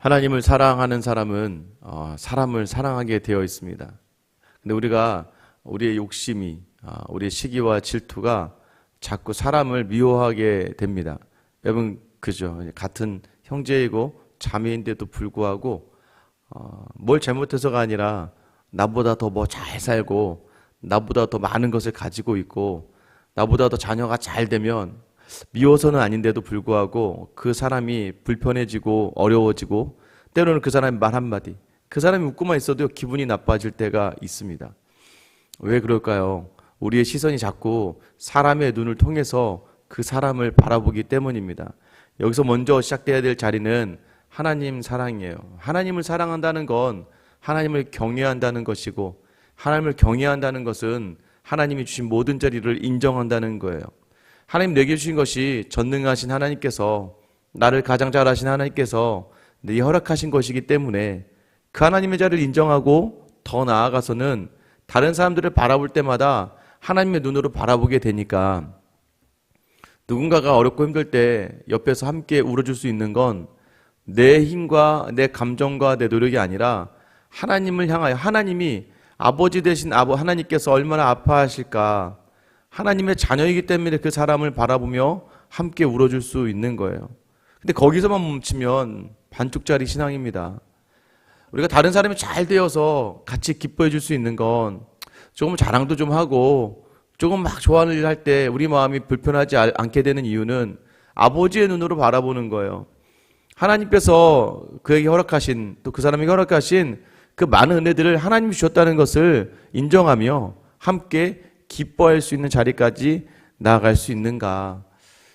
하나님을 사랑하는 사람은 사람을 사랑하게 되어 있습니다. 근데 우리의 욕심이, 우리의 시기와 질투가 자꾸 사람을 미워하게 됩니다. 여러분, 그죠? 같은 형제이고 자매인데도 불구하고 뭘 잘못해서가 아니라 나보다 더 뭐 잘 살고 나보다 더 많은 것을 가지고 있고 나보다 더 자녀가 잘 되면 미워서는 아닌데도 불구하고 그 사람이 불편해지고 어려워지고 때로는 그 사람의 말 한마디, 그 사람이 웃고만 있어도 기분이 나빠질 때가 있습니다. 왜 그럴까요? 우리의 시선이 자꾸 사람의 눈을 통해서 그 사람을 바라보기 때문입니다. 여기서 먼저 시작돼야 될 자리는 하나님 사랑이에요. 하나님을 사랑한다는 건 하나님을 경외한다는 것이고, 하나님을 경외한다는 것은 하나님이 주신 모든 자리를 인정한다는 거예요. 하나님 내게 주신 것이 전능하신 하나님께서, 나를 가장 잘 아신 하나님께서 내 허락하신 것이기 때문에 그 하나님의 자리를 인정하고 더 나아가서는 다른 사람들을 바라볼 때마다 하나님의 눈으로 바라보게 되니까, 누군가가 어렵고 힘들 때 옆에서 함께 울어줄 수 있는 건 내 힘과 내 감정과 내 노력이 아니라 하나님을 향하여, 하나님이 아버지 되신 하나님께서 얼마나 아파하실까, 하나님의 자녀이기 때문에 그 사람을 바라보며 함께 울어줄 수 있는 거예요. 근데 거기서만 멈추면 반쪽짜리 신앙입니다. 우리가 다른 사람이 잘 되어서 같이 기뻐해 줄 수 있는 건 조금 자랑도 좀 하고 조금 막 좋아하는 일 할 때 우리 마음이 불편하지 않게 되는 이유는 아버지의 눈으로 바라보는 거예요. 하나님께서 그에게 허락하신, 또 그 사람에게 허락하신 그 많은 은혜들을 하나님이 주셨다는 것을 인정하며 함께 기뻐할 수 있는 자리까지 나아갈 수 있는가.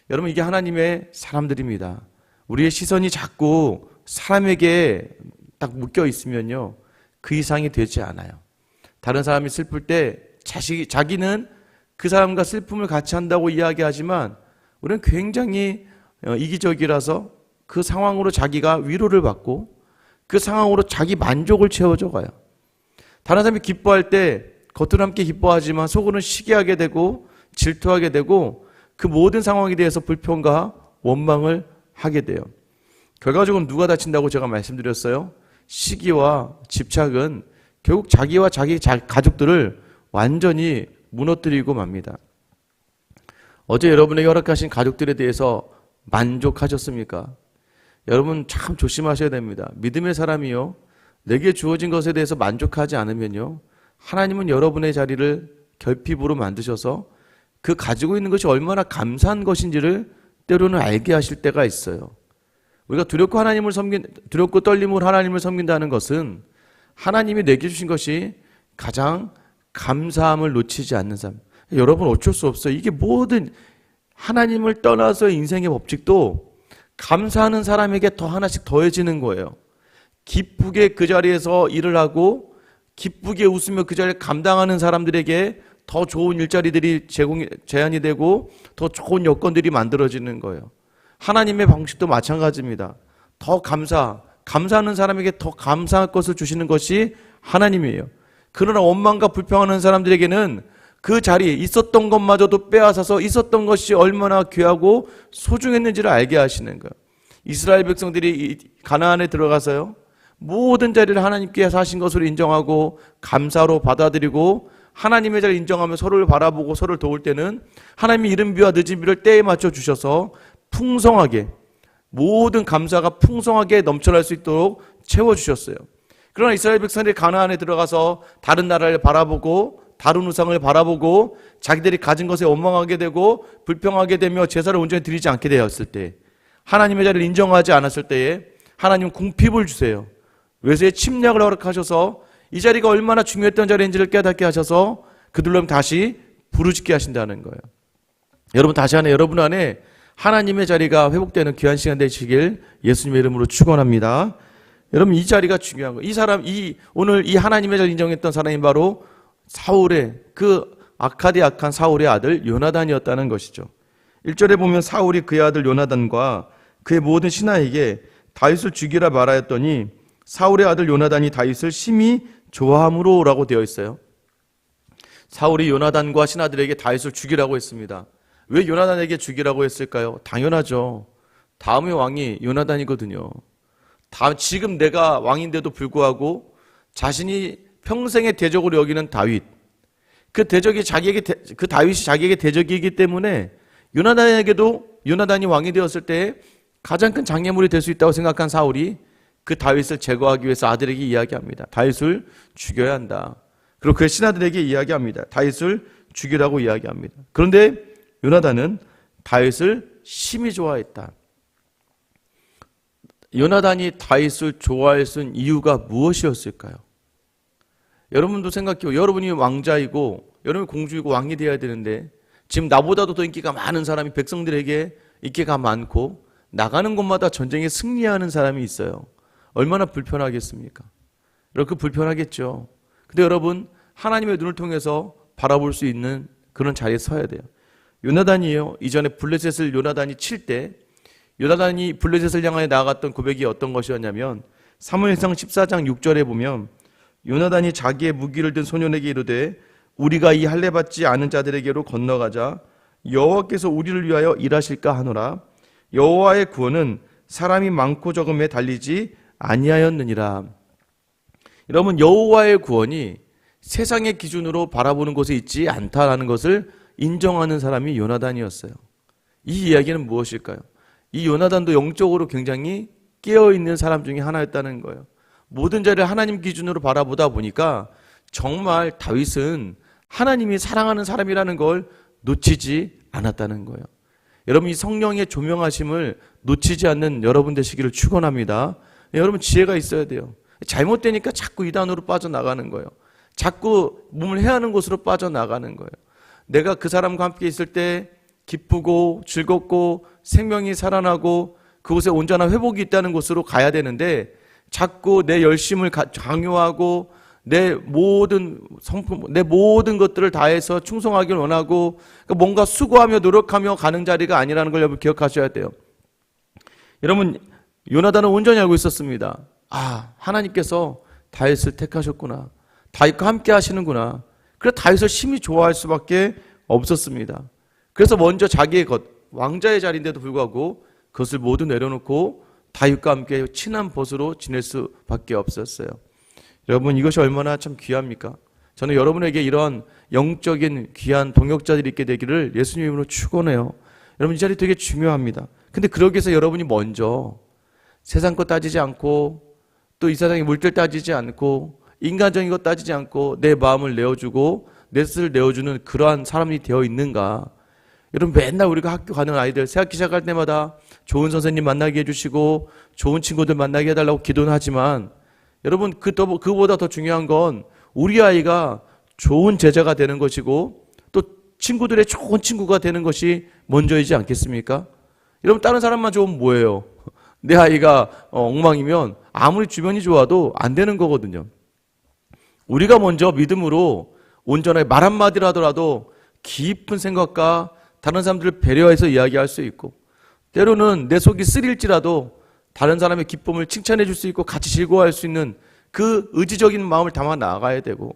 여러분, 이게 하나님의 사람들입니다. 우리의 시선이 자꾸 사람에게 딱 묶여 있으면요, 그 이상이 되지 않아요. 다른 사람이 슬플 때 자기는 그 사람과 슬픔을 같이 한다고 이야기하지만 우리는 굉장히 이기적이라서 그 상황으로 자기가 위로를 받고 그 상황으로 자기 만족을 채워져 가요. 다른 사람이 기뻐할 때 겉으로 함께 기뻐하지만 속으로는 시기하게 되고 질투하게 되고 그 모든 상황에 대해서 불평과 원망을 하게 돼요. 결과적으로 누가 다친다고 제가 말씀드렸어요? 시기와 집착은 결국 자기와 자기 가족들을 완전히 무너뜨리고 맙니다. 어제 여러분에게 허락하신 가족들에 대해서 만족하셨습니까? 여러분 참 조심하셔야 됩니다. 믿음의 사람이요, 내게 주어진 것에 대해서 만족하지 않으면요, 하나님은 여러분의 자리를 결핍으로 만드셔서 그 가지고 있는 것이 얼마나 감사한 것인지를 때로는 알게 하실 때가 있어요. 우리가 두렵고 떨림으로 하나님을 섬긴다는 것은 하나님이 내게 주신 것이 가장 감사함을 놓치지 않는 삶. 여러분 어쩔 수 없어요. 이게 모든 하나님을 떠나서 인생의 법칙도 감사하는 사람에게 더 하나씩 더해지는 거예요. 기쁘게 그 자리에서 일을 하고 기쁘게 웃으며 그 자리를 감당하는 사람들에게 더 좋은 일자리들이 제한이 되고 더 좋은 여건들이 만들어지는 거예요. 하나님의 방식도 마찬가지입니다. 더 감사하는 사람에게 더 감사할 것을 주시는 것이 하나님이에요. 그러나 원망과 불평하는 사람들에게는 그 자리에 있었던 것마저도 빼앗아서 있었던 것이 얼마나 귀하고 소중했는지를 알게 하시는 거예요. 이스라엘 백성들이 가나안에 들어가서요, 모든 자리를 하나님께서 하신 것으로 인정하고 감사로 받아들이고 하나님의 자리를 인정하며 서로를 바라보고 서로를 도울 때는 하나님이 이른 비와 늦은 비를 때에 맞춰 주셔서 풍성하게, 모든 감사가 풍성하게 넘쳐날 수 있도록 채워주셨어요. 그러나 이스라엘 백성들이 가나안에 들어가서 다른 나라를 바라보고 다른 우상을 바라보고 자기들이 가진 것에 원망하게 되고 불평하게 되며 제사를 온전히 드리지 않게 되었을 때, 하나님의 자리를 인정하지 않았을 때에 하나님은 궁핍을 주세요. 외세의 침략을 허락하셔서 이 자리가 얼마나 중요했던 자리인지를 깨닫게 하셔서 그들로 다시 부르짖게 하신다는 거예요. 여러분, 다시 한번 여러분 안에 하나님의 자리가 회복되는 귀한 시간 되시길 예수님의 이름으로 축원합니다. 여러분, 이 자리가 중요한 거예요. 오늘 이 하나님의 자리를 인정했던 사람이 바로 사울의, 그 악하디 악한 사울의 아들 요나단이었다는 것이죠. 1절에 보면 사울이 그의 아들 요나단과 그의 모든 신하에게 다윗을 죽이라 말하였더니 사울의 아들 요나단이 다윗을 심히 좋아함으로 라고 되어 있어요. 사울이 요나단과 신하들에게 다윗을 죽이라고 했습니다. 왜 요나단에게 죽이라고 했을까요? 당연하죠. 다음의 왕이 요나단이거든요. 지금 내가 왕인데도 불구하고 자신이 평생의 대적으로 여기는 다윗, 그 다윗이 자기에게 대적이기 때문에 요나단이 왕이 되었을 때 가장 큰 장애물이 될 수 있다고 생각한 사울이 그 다윗을 제거하기 위해서 아들에게 이야기합니다. 다윗을 죽여야 한다. 그리고 그의 신하들에게 이야기합니다. 다윗을 죽이라고 이야기합니다. 그런데 요나단은 다윗을 심히 좋아했다. 요나단이 다윗을 좋아할 수 있는 이유가 무엇이었을까요? 여러분도 생각해요. 여러분이 왕자이고 여러분이 공주이고 왕이 되어야 되는데 지금 나보다도 더 인기가 많은 사람이 백성들에게 인기가 많고 나가는 곳마다 전쟁에 승리하는 사람이 있어요. 얼마나 불편하겠습니까? 이렇게 불편하겠죠. 근데 여러분, 하나님의 눈을 통해서 바라볼 수 있는 그런 자리에 서야 돼요. 요나단이에요. 이전에 블레셋을 요나단이 칠 때 요나단이 블레셋을 향하여 나아갔던 고백이 어떤 것이었냐면 사무엘상 14장 6절에 보면 요나단이 자기의 무기를 든 소년에게 이르되 우리가 이 할례 받지 않은 자들에게로 건너가자 여호와께서 우리를 위하여 일하실까 하노라. 여호와의 구원은 사람이 많고 적음에 달리지 아니하였느니라. 여러분, 여호와의 구원이 세상의 기준으로 바라보는 곳에 있지 않다라는 것을 인정하는 사람이 요나단이었어요. 이 이야기는 무엇일까요? 이 요나단도 영적으로 굉장히 깨어있는 사람 중에 하나였다는 거예요. 모든 자를 하나님 기준으로 바라보다 보니까 정말 다윗은 하나님이 사랑하는 사람이라는 걸 놓치지 않았다는 거예요. 여러분, 이 성령의 조명하심을 놓치지 않는 여러분 되시기를 축원합니다. 여러분, 지혜가 있어야 돼요. 잘못되니까 자꾸 이단으로 빠져나가는 거예요. 자꾸 몸을 해하는 곳으로 빠져나가는 거예요. 내가 그 사람과 함께 있을 때 기쁘고 즐겁고 생명이 살아나고 그곳에 온전한 회복이 있다는 곳으로 가야 되는데 자꾸 내 열심을 강요하고 내 모든 성품, 내 모든 것들을 다해서 충성하길 원하고 뭔가 수고하며 노력하며 가는 자리가 아니라는 걸 여러분 기억하셔야 돼요. 여러분, 요나단은 온전히 알고 있었습니다. 하나님께서 다윗을 택하셨구나. 다윗과 함께 하시는구나. 그래서 다윗을 심히 좋아할 수밖에 없었습니다. 그래서 먼저 자기의 왕자의 자리인데도 불구하고 그것을 모두 내려놓고 다윗과 함께 친한 벗으로 지낼 수밖에 없었어요. 여러분, 이것이 얼마나 참 귀합니까? 저는 여러분에게 이런 영적인 귀한 동역자들이 있게 되기를 예수님 이름으로 축원해요. 여러분, 이 자리 되게 중요합니다. 근데 그러기 위해서 여러분이 먼저 세상 것 따지지 않고 또 이 세상의 물질 따지지 않고 인간적인 것 따지지 않고 내 마음을 내어주고 내 뜻을 내어주는 그러한 사람이 되어 있는가? 여러분, 맨날 우리가 학교 가는 아이들 새학기 시작할 때마다 좋은 선생님 만나게 해주시고 좋은 친구들 만나게 해달라고 기도는 하지만 여러분, 그보다 더 중요한 건 우리 아이가 좋은 제자가 되는 것이고 또 친구들의 좋은 친구가 되는 것이 먼저이지 않겠습니까? 여러분, 다른 사람만 좋으면 뭐예요? 내 아이가 엉망이면 아무리 주변이 좋아도 안 되는 거거든요. 우리가 먼저 믿음으로 온전하게 말 한마디를 하더라도 깊은 생각과 다른 사람들을 배려해서 이야기할 수 있고 때로는 내 속이 쓰릴지라도 다른 사람의 기쁨을 칭찬해 줄 수 있고 같이 즐거워할 수 있는 그 의지적인 마음을 담아 나아가야 되고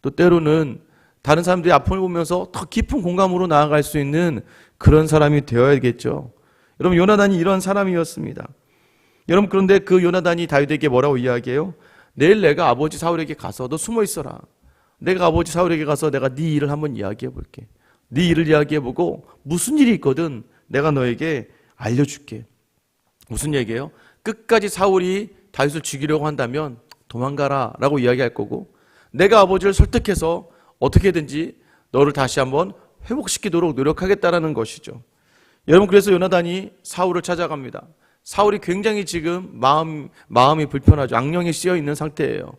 또 때로는 다른 사람들의 아픔을 보면서 더 깊은 공감으로 나아갈 수 있는 그런 사람이 되어야겠죠. 여러분, 요나단이 이런 사람이었습니다. 여러분, 그런데 그 요나단이 다윗에게 뭐라고 이야기해요? 내일 내가 아버지 사울에게 가서 너 숨어 있어라. 내가 아버지 사울에게 가서 내가 네 일을 한번 이야기해 볼게. 네 일을 이야기해 보고 무슨 일이 있거든 내가 너에게 알려줄게. 무슨 얘기예요? 끝까지 사울이 다윗을 죽이려고 한다면 도망가라 라고 이야기할 거고 내가 아버지를 설득해서 어떻게든지 너를 다시 한번 회복시키도록 노력하겠다라는 것이죠. 여러분, 그래서 요나단이 사울을 찾아갑니다. 사울이 굉장히 지금 마음이 불편하죠. 악령에 씌여 있는 상태예요.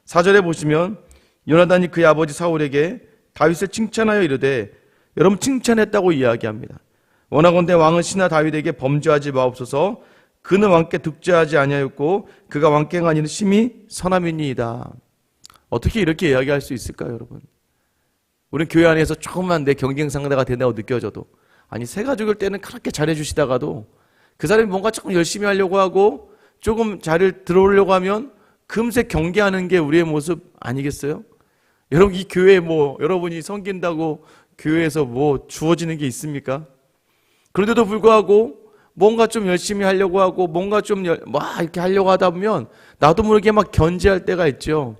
4절에 보시면 요나단이 그의 아버지 사울에게 다윗을 칭찬하여 이르되 여러분, 칭찬했다고 이야기합니다. 원하건대 왕은 신하 다윗에게 범죄하지 마옵소서. 그는 왕께 득죄하지 아니하였고 그가 왕께 행한 일은 심히 선함이니이다. 어떻게 이렇게 이야기할 수 있을까요, 여러분? 우리는 교회 안에서 조금만 내 경쟁 상대가 된다고 느껴져도 아니, 새 가족일 때는 그렇게 잘해주시다가도 그 사람이 뭔가 조금 열심히 하려고 하고 조금 잘 들어오려고 하면 금세 경계하는 게 우리의 모습 아니겠어요? 여러분, 이 교회에 여러분이 섬긴다고 교회에서 주어지는 게 있습니까? 그런데도 불구하고 뭔가 좀 열심히 하려고 하고 뭔가 좀 막 이렇게 하려고 하다 보면 나도 모르게 막 견제할 때가 있죠.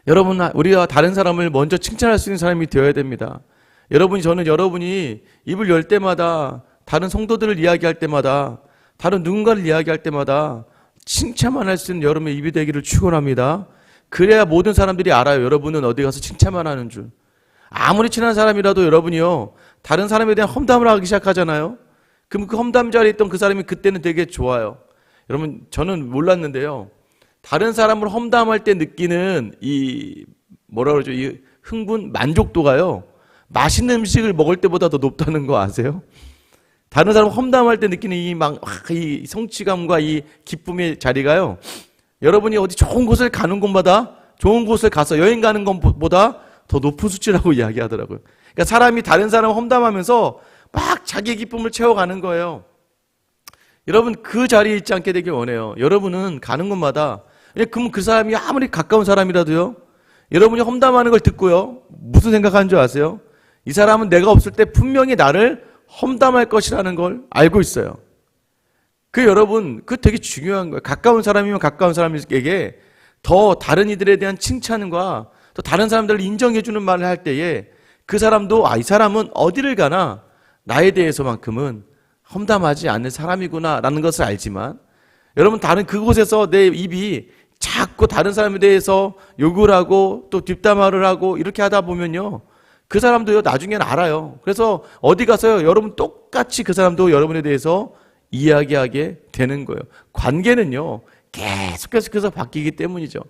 여러분, 우리가 다른 사람을 먼저 칭찬할 수 있는 사람이 되어야 됩니다. 저는 여러분이 입을 열 때마다, 다른 성도들을 이야기할 때마다, 다른 누군가를 이야기할 때마다 칭찬만 할 수 있는 여러분의 입이 되기를 축원합니다. 그래야 모든 사람들이 알아요. 여러분은 어디 가서 칭찬만 하는 줄. 아무리 친한 사람이라도 여러분이요, 다른 사람에 대한 험담을 하기 시작하잖아요. 그럼 그 험담 자리에 있던 그 사람이 그때는 되게 좋아요. 여러분, 저는 몰랐는데요, 다른 사람을 험담할 때 느끼는 이 뭐라 그러죠? 이 흥분, 만족도가요, 맛있는 음식을 먹을 때보다 더 높다는 거 아세요? 다른 사람 험담할 때 느끼는 이 성취감과 이 기쁨의 자리가요, 여러분이 어디 좋은 곳을 가는 곳마다, 좋은 곳을 가서 여행 가는 것보다 더 높은 수치라고 이야기하더라고요. 그러니까 사람이 다른 사람을 험담하면서 막 자기의 기쁨을 채워가는 거예요. 여러분, 그 자리에 있지 않게 되길 원해요. 여러분은 가는 곳마다, 그럼 그 사람이 아무리 가까운 사람이라도요, 여러분이 험담하는 걸 듣고요, 무슨 생각하는 줄 아세요? 이 사람은 내가 없을 때 분명히 나를 험담할 것이라는 걸 알고 있어요. 여러분, 그 되게 중요한 거예요. 가까운 사람이면 가까운 사람에게 더 다른 이들에 대한 칭찬과 또 다른 사람들을 인정해주는 말을 할 때에 그 사람도, 이 사람은 어디를 가나 나에 대해서만큼은 험담하지 않는 사람이구나 라는 것을 알지만, 여러분, 다른 그곳에서 내 입이 자꾸 다른 사람에 대해서 욕을 하고 또 뒷담화를 하고 이렇게 하다 보면요, 그 사람도요, 나중에는 알아요. 그래서 어디 가서요, 여러분 똑같이 그 사람도 여러분에 대해서 이야기하게 되는 거예요. 관계는요, 계속해서 바뀌기 때문이죠.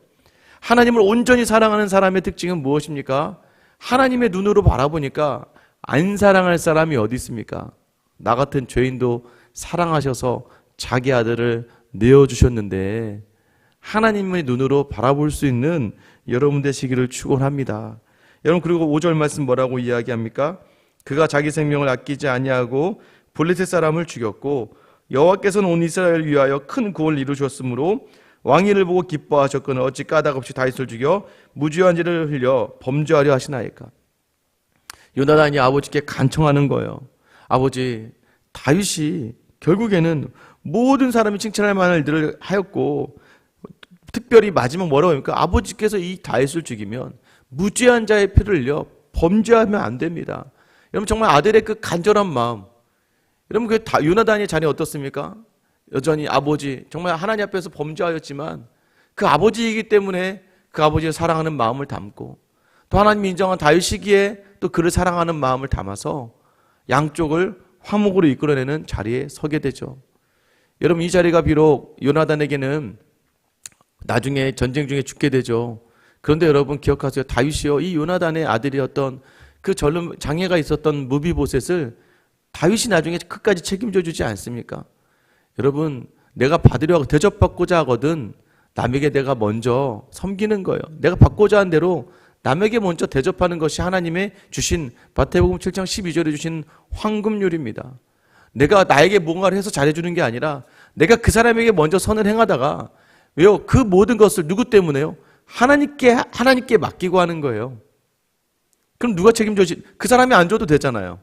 하나님을 온전히 사랑하는 사람의 특징은 무엇입니까? 하나님의 눈으로 바라보니까 안 사랑할 사람이 어디 있습니까? 나 같은 죄인도 사랑하셔서 자기 아들을 내어주셨는데, 하나님의 눈으로 바라볼 수 있는 여러분 되시기를 축원합니다. 여러분, 그리고 5절 말씀 뭐라고 이야기합니까? 그가 자기 생명을 아끼지 아니하고 블레셋 사람을 죽였고 여호와께서는 온 이스라엘을 위하여 큰 구원을 이루셨으므로 왕위를 보고 기뻐하셨거늘 어찌 까닭 없이 다윗을 죽여 무죄한 죄를 흘려 범죄하려 하시나이까. 요나단이 아버지께 간청하는 거예요. 아버지, 다윗이 결국에는 모든 사람이 칭찬할 만한 일들을 하였고, 특별히 마지막 뭐라고 합니까? 아버지께서 이 다윗을 죽이면 무죄한 자의 피를 흘려 범죄하면 안 됩니다. 여러분, 정말 아들의 그 간절한 마음, 여러분, 요나단의 자녀 어떻습니까? 여전히 아버지, 정말 하나님 앞에서 범죄하였지만 그 아버지이기 때문에 그 아버지를 사랑하는 마음을 담고, 또 하나님이 인정한 다윗이기에 또 그를 사랑하는 마음을 담아서 양쪽을 화목으로 이끌어내는 자리에 서게 되죠. 여러분, 이 자리가 비록 요나단에게는 나중에 전쟁 중에 죽게 되죠. 그런데 여러분 기억하세요. 다윗이요, 이 요나단의 아들이었던 그 장애가 있었던 무비보셋을 다윗이 나중에 끝까지 책임져 주지 않습니까? 여러분, 내가 받으려고 대접받고자 하거든 남에게 내가 먼저 섬기는 거예요. 내가 받고자 한 대로 남에게 먼저 대접하는 것이 하나님의 주신, 마태복음 7장 12절에 주신 황금률입니다. 내가 나에게 뭔가를 해서 잘해주는 게 아니라 내가 그 사람에게 먼저 선을 행하다가, 왜요? 그 모든 것을 누구 때문에요? 하나님께 맡기고 하는 거예요. 그럼 누가 책임져지? 그 사람이 안 줘도 되잖아요.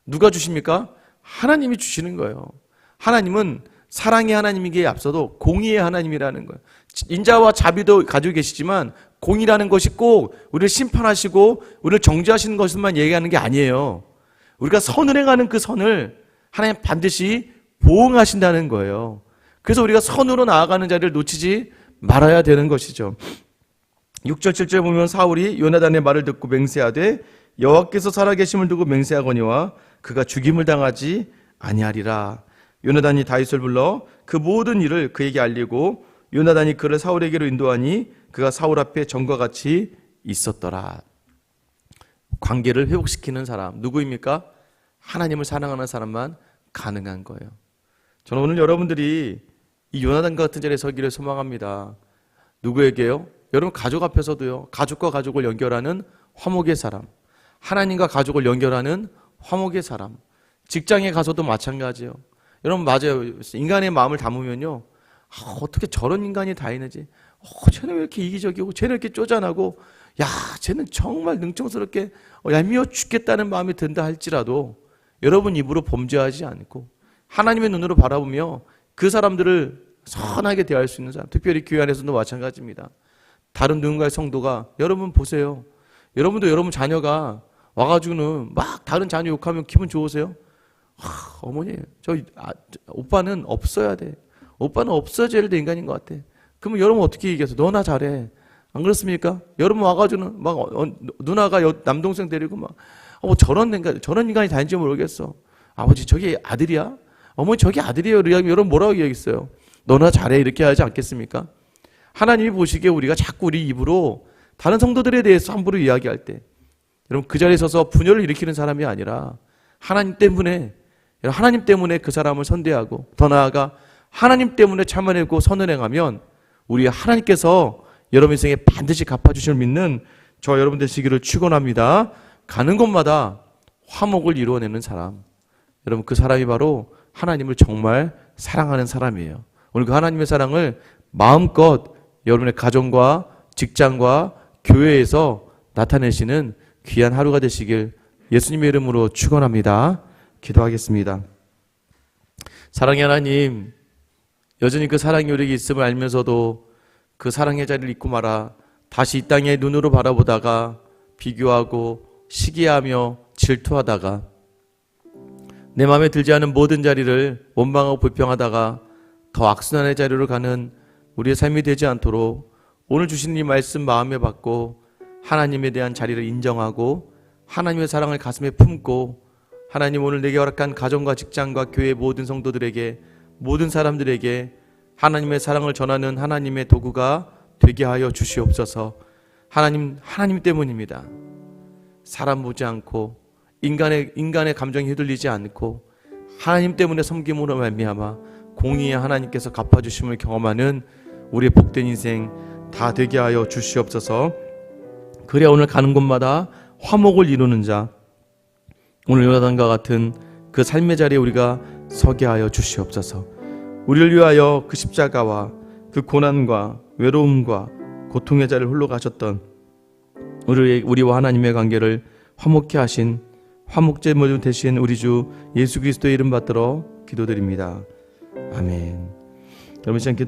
누가 주십니까? 하나님이 주시는 거예요. 하나님은 사랑의 하나님이기에 앞서도 공의의 하나님이라는 거예요. 인자와 자비도 가지고 계시지만 공의라는 것이 꼭 우리를 심판하시고 우리를 정죄하시는 것만 얘기하는 게 아니에요. 우리가 선을 행하는 그 선을 하나님 반드시 보응하신다는 거예요. 그래서 우리가 선으로 나아가는 자리를 놓치지 말아야 되는 것이죠. 6절 7절 보면 사울이 요나단의 말을 듣고 맹세하되 여호와께서 살아계심을 두고 맹세하거니와 그가 죽임을 당하지 아니하리라. 요나단이 다윗을 불러 그 모든 일을 그에게 알리고 요나단이 그를 사울에게로 인도하니 그가 사울 앞에 전과 같이 있었더라. 관계를 회복시키는 사람 누구입니까? 하나님을 사랑하는 사람만 가능한 거예요. 저는 오늘 여러분들이 이 요나단 같은 자리에 서기를 소망합니다. 누구에게요? 여러분 가족 앞에서도요, 가족과 가족을 연결하는 화목의 사람, 하나님과 가족을 연결하는 화목의 사람, 직장에 가서도 마찬가지예요. 여러분 맞아요. 인간의 마음을 담으면요, 어떻게 저런 인간이 다 있는지, 쟤는 왜 이렇게 이기적이고 쟤는 이렇게 쪼잔하고, 야 쟤는 정말 능청스럽게 얄미워 죽겠다는 마음이 든다 할지라도 여러분 입으로 범죄하지 않고 하나님의 눈으로 바라보며 그 사람들을 선하게 대할 수 있는 사람, 특별히 교회 안에서도 마찬가지입니다. 다른 누군가의 성도가, 여러분 보세요. 여러분도 여러분 자녀가 와가지고는 막 다른 자녀 욕하면 기분 좋으세요? 어머니, 오빠는 없어야 돼. 오빠는 없어져야 될 인간인 것 같아. 그러면 여러분 어떻게 얘기해서 너나 잘해. 안 그렇습니까? 여러분 와가지고는 막 누나가 남동생 데리고 막 저런 인간이 다닌지 모르겠어. 아버지 저기 아들이야? 어머니 저기 아들이에요. 여러분 뭐라고 얘기했어요? 너나 잘해 이렇게 하지 않겠습니까? 하나님이 보시기에 우리가 자꾸 우리 입으로 다른 성도들에 대해서 함부로 이야기할 때 여러분 그 자리에 서서 분열을 일으키는 사람이 아니라 하나님 때문에 그 사람을 선대하고 더 나아가 하나님 때문에 참아내고 선을 행하면 우리 하나님께서 여러분 인생에 반드시 갚아주실 믿는 저 여러분 되시기를 축원합니다. 가는 곳마다 화목을 이루어내는 사람, 여러분 그 사람이 바로 하나님을 정말 사랑하는 사람이에요. 오늘 그 하나님의 사랑을 마음껏 여러분의 가정과 직장과 교회에서 나타내시는 귀한 하루가 되시길 예수님의 이름으로 축원합니다. 기도하겠습니다. 사랑의 하나님, 여전히 그 사랑이 우리에게 있음을 알면서도 그 사랑의 자리를 잊고 말아 다시 이 땅에 눈으로 바라보다가 비교하고 시기하며 질투하다가 내 마음에 들지 않은 모든 자리를 원망하고 불평하다가 더 악순환의 자리로 가는 우리의 삶이 되지 않도록 오늘 주신 이 말씀 마음에 받고 하나님에 대한 자리를 인정하고 하나님의 사랑을 가슴에 품고 하나님 오늘 내게 허락한 가정과 직장과 교회 모든 성도들에게 모든 사람들에게 하나님의 사랑을 전하는 하나님의 도구가 되게 하여 주시옵소서. 하나님 때문입니다. 사람 보지 않고 인간의 감정에 휘둘리지 않고 하나님 때문에 섬김으로 말미암아 공의의 하나님께서 갚아주심을 경험하는 우리의 복된 인생 다 되게 하여 주시옵소서. 그래야 오늘 가는 곳마다 화목을 이루는 자, 오늘 요나단과 같은 그 삶의 자리에 우리가 서게 하여 주시옵소서. 우리를 위하여 그 십자가와 그 고난과 외로움과 고통의 자리를 홀로 가셨던 우리와 하나님의 관계를 화목케 하신 화목제물 되신 우리 주 예수 그리스도의 이름 받들어 기도드립니다. 아멘. 여러분 시간 기도